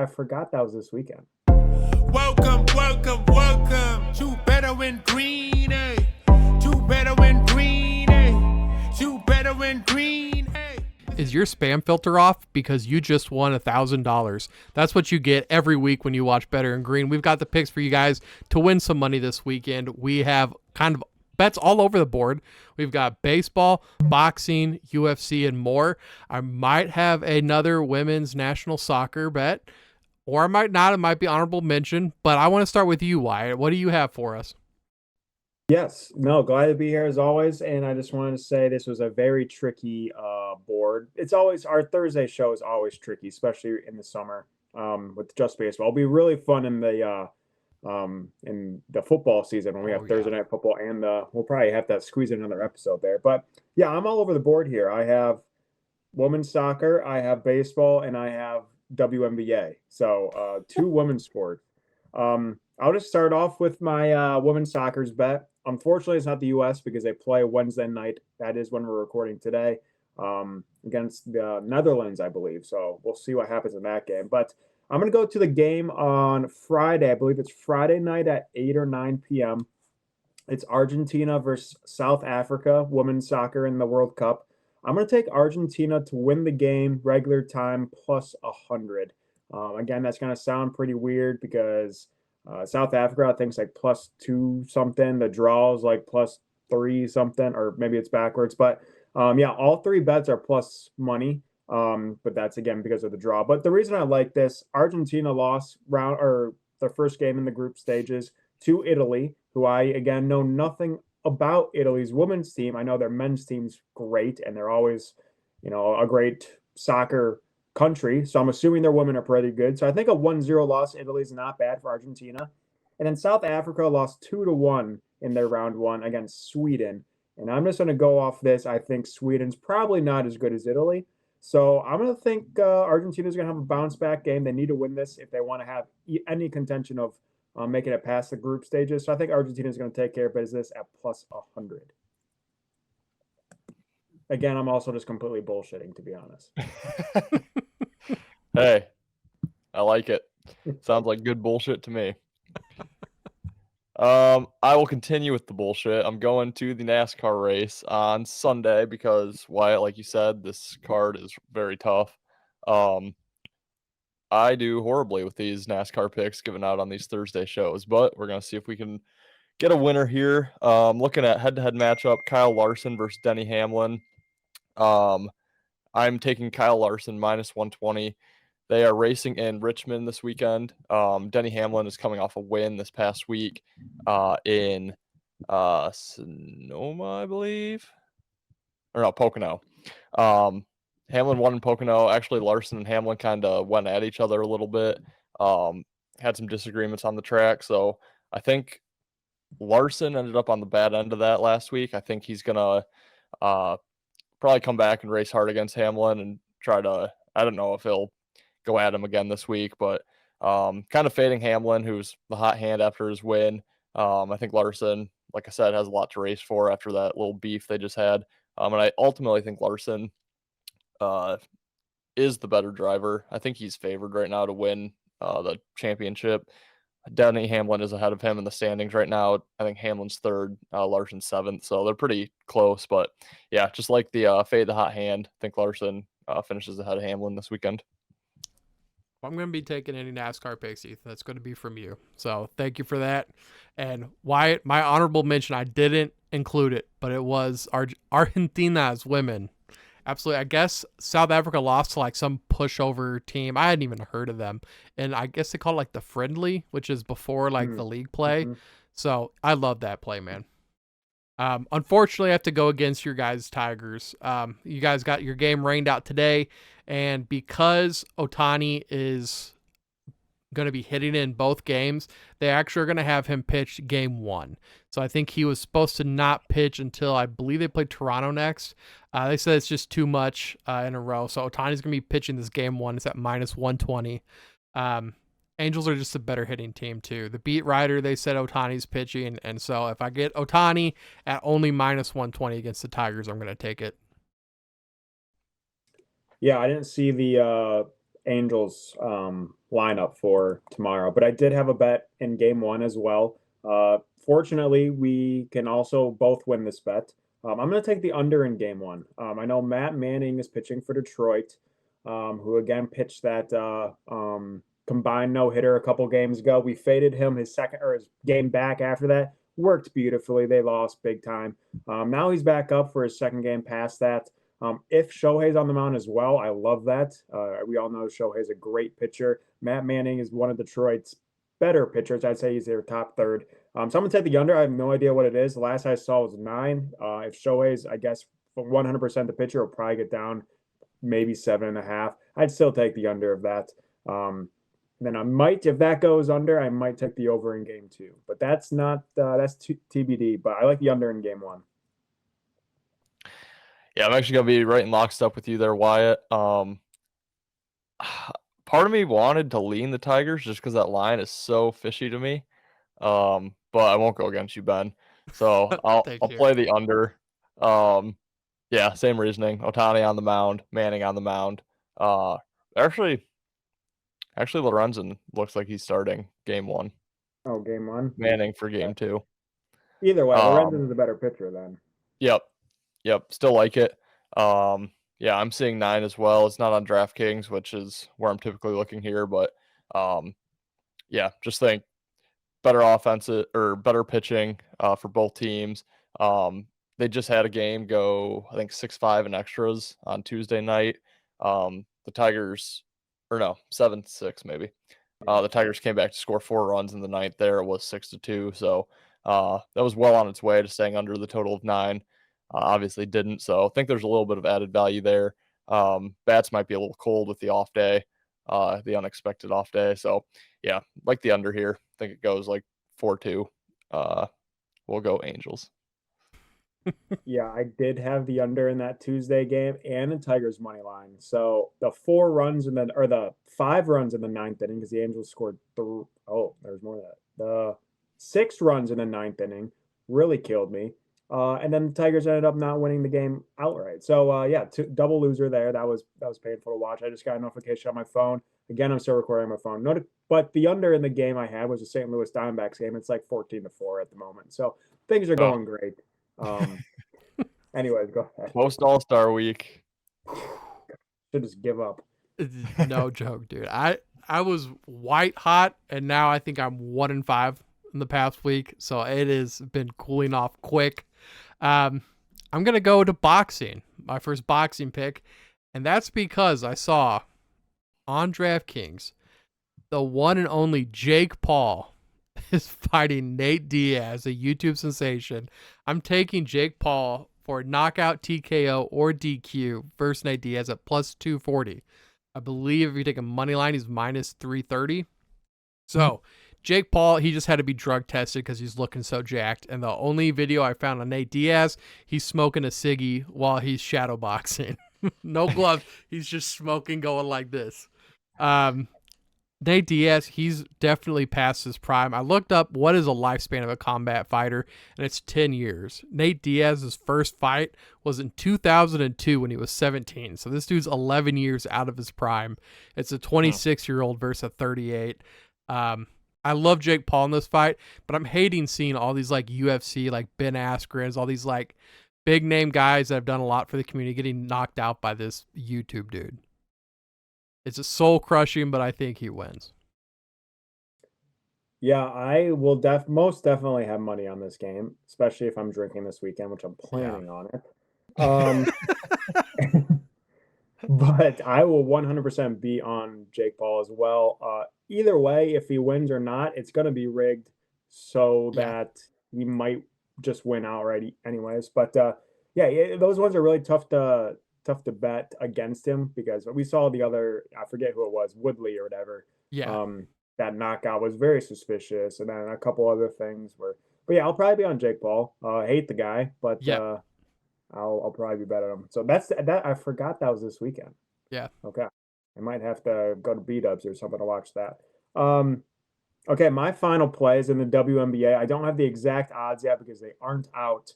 I forgot that was this weekend. Welcome to Better in Green, eh? To Better in Green, eh? To Better in Green, eh? Is your spam filter off because you just won $1,000? That's what you get every week when you watch Better in Green. We've got the picks for you guys to win some money this weekend. We have kind of bets all over the board. We've got baseball, boxing, UFC, and more. I might have another women's national soccer bet, or I might not. It might be honorable mention, but I want to start with you, Wyatt. What do you have for us? Yes, no, glad to be here as always. And I just wanted to say this was a very tricky board. It's always our Thursday show is always tricky, especially in the summer with just baseball. It'll be really fun in the football season when we have Thursday night football, and we'll probably have to squeeze in another episode there. But yeah, I'm all over the board here. I have women's soccer, I have baseball, and I have WNBA. So two women's sports. I'll just start off with my women's soccer's bet. Unfortunately, it's not the U.S. because they play Wednesday night. That is when we're recording today against the Netherlands, I believe. So we'll see what happens in that game. But I'm going to go to the game on Friday. I believe it's Friday night at 8 or 9 p.m. It's Argentina versus South Africa, women's soccer in the World Cup. I'm going to take Argentina to win the game, regular time, plus 100. Again, that's going to sound pretty weird because South Africa, I think, is like plus 2 something. The draw is like plus 3 something, or maybe it's backwards. But yeah, all three bets are plus money. But that's again because of the draw. But the reason I like this, Argentina lost their first game in the group stages to Italy, who I again know nothing about Italy's women's team. I know their men's team's great, and they're always, a great soccer country. So I'm assuming their women are pretty good. So I think a 1-0 loss to Italy is not bad for Argentina. And then South Africa lost 2-1 in their round one against Sweden. And I'm just going to go off this. I think Sweden's probably not as good as Italy. So I'm going to think Argentina's going to have a bounce back game. They need to win this if they want to have any contention of making it past the group stages. So I think Argentina's going to take care of business at plus 100. Again, I'm also just completely bullshitting, to be honest. Hey, I like it. Sounds like good bullshit to me. I will continue with the bullshit. I'm going to the NASCAR race on Sunday because, Wyatt, like you said, this card is very tough. I do horribly with these NASCAR picks given out on these Thursday shows, but we're going to see if we can get a winner here. Looking at head-to-head matchup, Kyle Larson versus Denny Hamlin. I'm taking Kyle Larson minus 120. They are racing in Richmond this weekend. Denny Hamlin is coming off a win this past week in Sonoma, I believe. Or no, Pocono. Hamlin won in Pocono. Actually, Larson and Hamlin kind of went at each other a little bit. Had some disagreements on the track. So I think Larson ended up on the bad end of that last week. I think he's going to probably come back and race hard against Hamlin and try to, I don't know if he'll go at him again this week, but kind of fading Hamlin, who's the hot hand after his win. I think Larson, like I said, has a lot to race for after that little beef they just had. And I ultimately think Larson is the better driver. I think he's favored right now to win the championship. Denny Hamlin is ahead of him in the standings right now. I think Hamlin's third, Larson's seventh, so they're pretty close. But yeah, just like the fade the hot hand, I think Larson finishes ahead of Hamlin this weekend. I'm going to be taking any NASCAR picks, Ethan. That's going to be from you. So thank you for that. And Wyatt, my honorable mention, I didn't include it, but it was Argentina's women. Absolutely. I guess South Africa lost to like some pushover team. I hadn't even heard of them. And I guess they call it like the friendly, which is before like the league play. So I love that play, man. Unfortunately, I have to go against your guys' Tigers. You guys got your game rained out today. And because Ohtani is going to be hitting in both games, they actually are going to have him pitch game 1. So I think he was supposed to not pitch until I believe they play Toronto next. They said it's just too much in a row. So Ohtani's going to be pitching this game 1. It's at minus 120. Angels are just a better hitting team too. The beat writer, they said Ohtani's pitching. And so if I get Ohtani at only minus 120 against the Tigers, I'm going to take it. Yeah, I didn't see the Angels lineup for tomorrow, but I did have a bet in game one as well. Fortunately, we can also both win this bet. I'm going to take the under in game one. I know Matt Manning is pitching for Detroit, who again pitched that combined no hitter a couple games ago. We faded him his second or his game back after that. Worked beautifully. They lost big time. Now he's back up for his second game past that. If Shohei's on the mound as well, I love that. We all know Shohei's a great pitcher. Matt Manning is one of Detroit's better pitchers. I'd say he's their top third. So I'm going to take the under. I have no idea what it is. The last I saw was 9. If Shohei's, I guess, 100% the pitcher, will probably get down maybe 7.5. I'd still take the under of that. Then I might, if that goes under, I might take the over in game 2. But that's not, that's TBD. But I like the under in game 1. Yeah, I'm actually gonna be right in lockstep with you there, Wyatt. Part of me wanted to lean the Tigers just because that line is so fishy to me. But I won't go against you, Ben. So I'll play the under. Yeah, same reasoning. Ohtani on the mound, Manning on the mound. Actually, Lorenzen looks like he's starting game 1. Oh, game 1. Manning for game 2. Either way, Lorenzen is a better pitcher then. Yep, still like it. Yeah, I'm seeing 9 as well. It's not on DraftKings, which is where I'm typically looking here, but yeah, just think better offensive or better pitching for both teams. They just had a game go, I think 6-5 in extras on Tuesday night. The Tigers, or no, 7-6 maybe. The Tigers came back to score 4 runs in the ninth. There it was 6-2. So that was well on its way to staying under the total of 9. Obviously didn't. So I think there's a little bit of added value there. Bats might be a little cold with the off day, the unexpected off day. So yeah, like the under here. I think it goes like 4-2. We'll go Angels. Yeah, I did have the under in that Tuesday game and the Tigers money line. So the 4 runs and then, or the 5 runs in the 9th inning, because the Angels scored there's more of that. The 6 runs in the 9th inning really killed me. And then the Tigers ended up not winning the game outright. So yeah, double loser there. That was painful to watch. I just got a notification on my phone. Again, I'm still recording on my phone. But the under in the game I had was the St. Louis Diamondbacks game. It's like 14-4 at the moment. So things are going great. Anyways, go ahead. Post All-Star week. Should just give up. No joke, dude. I was white hot, and now I think I'm 1-5 in the past week. So it has been cooling off quick. I'm gonna go to boxing, my first boxing pick, and that's because I saw on DraftKings the one and only Jake Paul is fighting Nate Diaz, a YouTube sensation. I'm taking Jake Paul for knockout, TKO, or DQ versus Nate Diaz at plus 240. I believe if you take a money line, he's minus 330. So Jake Paul, he just had to be drug tested because he's looking so jacked. And the only video I found on Nate Diaz, he's smoking a ciggy while he's shadow boxing. No gloves. He's just smoking, going like this. Nate Diaz, he's definitely past his prime. I looked up what is a lifespan of a combat fighter, and it's 10 years. Nate Diaz's first fight was in 2002 when he was 17. So this dude's 11 years out of his prime. It's a 26-year-old versus a 38. I love Jake Paul in this fight, but I'm hating seeing all these like UFC, like Ben Askren's, all these like big name guys that have done a lot for the community getting knocked out by this YouTube dude. It's a soul crushing, but I think he wins. Yeah, I will most definitely have money on this game, especially if I'm drinking this weekend, which I'm planning on it. But I will 100% be on Jake Paul as well. Either way, if he wins or not, it's going to be rigged so that he might just win outright anyways. But yeah, those ones are really tough to bet against him because we saw the other, I forget who it was, Woodley or whatever. Yeah. That knockout was very suspicious. And then a couple other things were, but yeah, I'll probably be on Jake Paul. I hate the guy, but I'll probably be better at him. So that's that. I forgot that was this weekend. Yeah. Okay. I might have to go to B-dubs or something to watch that. Okay. My final play is in the WNBA. I don't have the exact odds yet because they aren't out,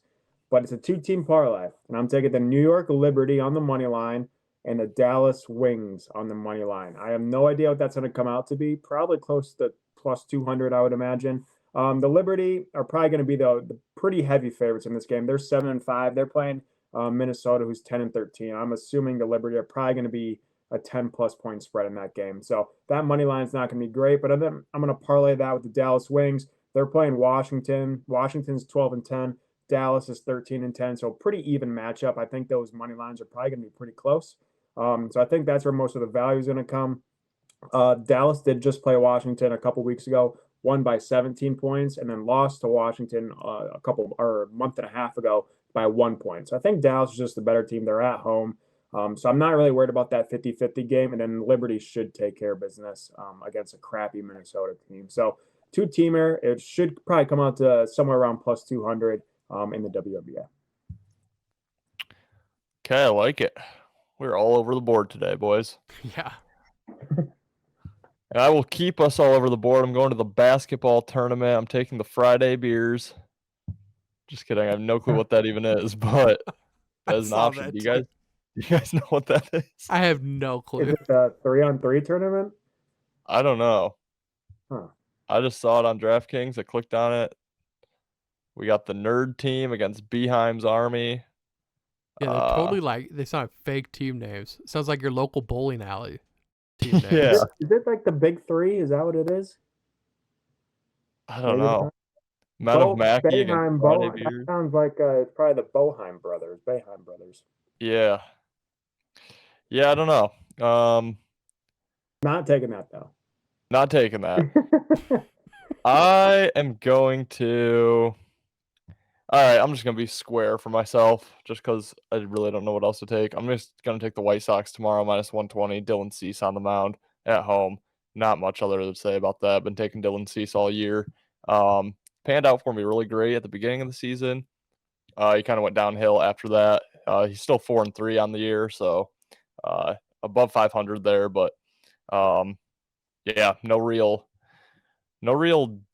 but it's a 2-team parlay, and I'm taking the New York Liberty on the money line and the Dallas Wings on the money line. I have no idea what that's going to come out to be. Probably close to plus 200, I would imagine. The Liberty are probably going to be the pretty heavy favorites in this game. They're 7-5. They're playing Minnesota, who's 10-13. I'm assuming the Liberty are probably going to be a 10+ point spread in that game. So that money line is not going to be great, but I'm going to parlay that with the Dallas Wings. They're playing Washington. Washington's 12-10. Dallas is 13-10. So pretty even matchup. I think those money lines are probably going to be pretty close. So I think that's where most of the value is going to come. Dallas did just play Washington a couple weeks ago, won by 17 points, and then lost to Washington a month and a half ago by 1 point. So I think Dallas is just the better team. They're at home. So I'm not really worried about that 50-50 game. And then Liberty should take care of business against a crappy Minnesota team. So two-teamer, it should probably come out to somewhere around plus 200 in the WNBA. Okay, I like it. We're all over the board today, boys. Yeah. And I will keep us all over the board. I'm going to the basketball tournament. I'm taking the Friday beers. Just kidding. I have no clue what that even is, but that is an option. Do you guys know what that is? I have no clue. Is it the 3-on-3 tournament? I don't know. Huh. I just saw it on DraftKings. I clicked on it. We got the nerd team against Beheim's Army. Yeah, they're totally they sound like fake team names. It sounds like your local bowling alley team names. Yeah. Is it like the big three? Is that what it is? I don't know. Men of Mackey against Friday Beers. That sounds like it's probably the Boheim brothers. Yeah. Yeah, I don't know. Not taking that though. Not taking that. I am going to. All right, I'm just going to be square for myself just because I really don't know what else to take. I'm just going to take the White Sox tomorrow, minus 120. Dylan Cease on the mound at home. Not much other to say about that. Been taking Dylan Cease all year. Panned out for me really great at the beginning of the season. He kind of went downhill after that. He's still 4-3 on the year, so above 500 there. But yeah, no real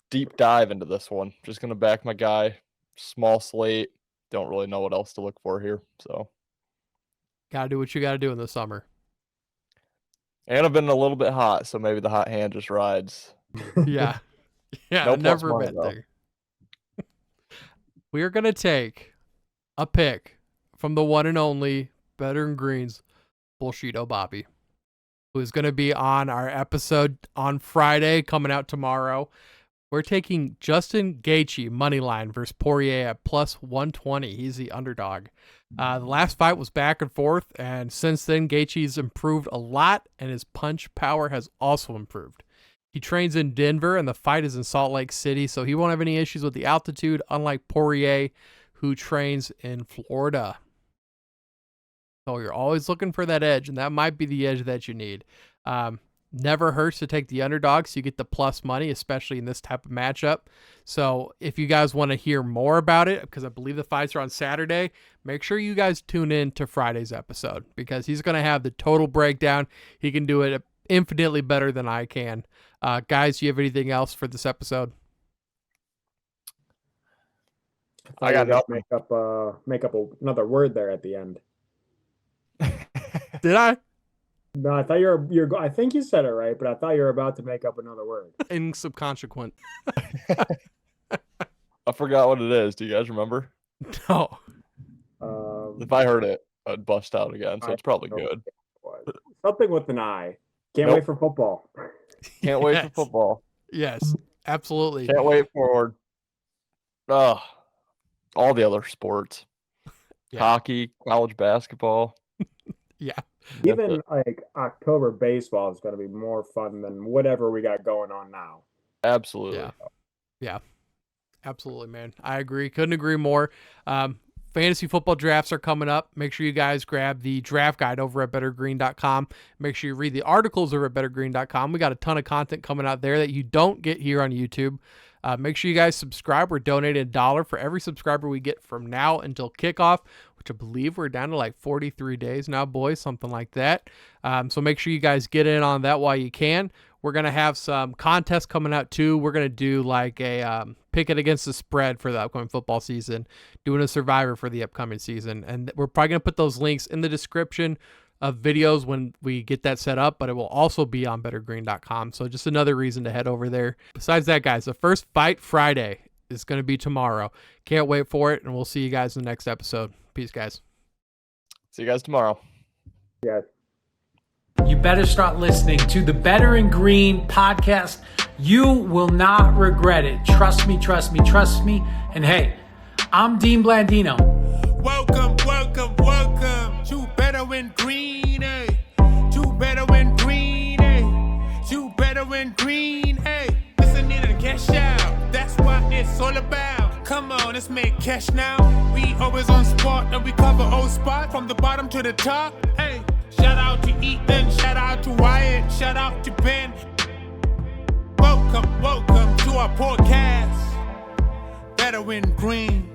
deep dive into this one. Just going to back my guy. Small slate. Don't really know what else to look for here. So Gotta do what you gotta do in the summer. And I've been a little bit hot, so maybe the hot hand just rides. Yeah. Yeah, No plus never money, been though. there. We are gonna take a pick from the one and only Better and Green's Bullshito Bobby, who is gonna be on our episode on Friday, coming out tomorrow. We're taking Justin Gaethje moneyline versus Poirier at plus 120. He's the underdog. The last fight was back and forth, and since then, Gaethje's improved a lot, and his punch power has also improved. He trains in Denver, and the fight is in Salt Lake City, so he won't have any issues with the altitude, unlike Poirier, who trains in Florida. So you're always looking for that edge, and that might be the edge that you need. Never hurts to take the underdog, so you get the plus money, especially in this type of matchup. So if you guys want to hear more about it, because I believe the fights are on Saturday, make sure you guys tune in to Friday's episode, because he's going to have the total breakdown. He can do it infinitely better than I can. Guys, do you have anything else for this episode? I got nothing. Make up another word there at the end. Did I? No, I thought you're. I think you said it right, but I thought you were about to make up another word. Insubconsequent. I forgot what it is. Do you guys remember? No. If I heard it, I'd bust out again, so it's probably good. Something with an I. Can't Nope. wait for football. Can't wait for Yes. football. Yes, absolutely. Can't wait for all the other sports. Yeah. Hockey, college basketball. Yeah. That's Even it. like October baseball is going to be more fun than whatever we got going on now. Absolutely. Yeah. Absolutely, man. I agree. Couldn't agree more. Fantasy football drafts are coming up. Make sure you guys grab the draft guide over at bettergreen.com. Make sure you read the articles over at bettergreen.com. We got a ton of content coming out there that you don't get here on YouTube. Make sure you guys subscribe. We're donating $1 for every subscriber we get from now until kickoff, which I believe we're down to like 43 days now, boys, something like that. So make sure you guys get in on that while you can. We're going to have some contests coming out too. We're going to do like a pick it against the spread for the upcoming football season, doing a survivor for the upcoming season. And we're probably going to put those links in the description of videos when we get that set up, but it will also be on bettergreen.com. So just another reason to head over there. Besides that, guys, the first Fight Friday is going to be tomorrow. Can't wait for it, and we'll see you guys in the next episode. Peace, guys. See you guys tomorrow. Yeah. You better start listening to the Better in Green podcast. You will not regret it. Trust me, trust me, trust me. And hey, I'm Dean Blandino. Welcome, welcome, welcome to Better in Green, eh? To Better in Green, eh? To Better in Green, eh? Listening to cash out, that's what it's all about. Come on, let's make cash now. We always on spot and we cover all spots from the bottom to the top, hey. Shout out to Ethan, shout out to Wyatt, shout out to Ben. Welcome, welcome to our podcast, Better in Green.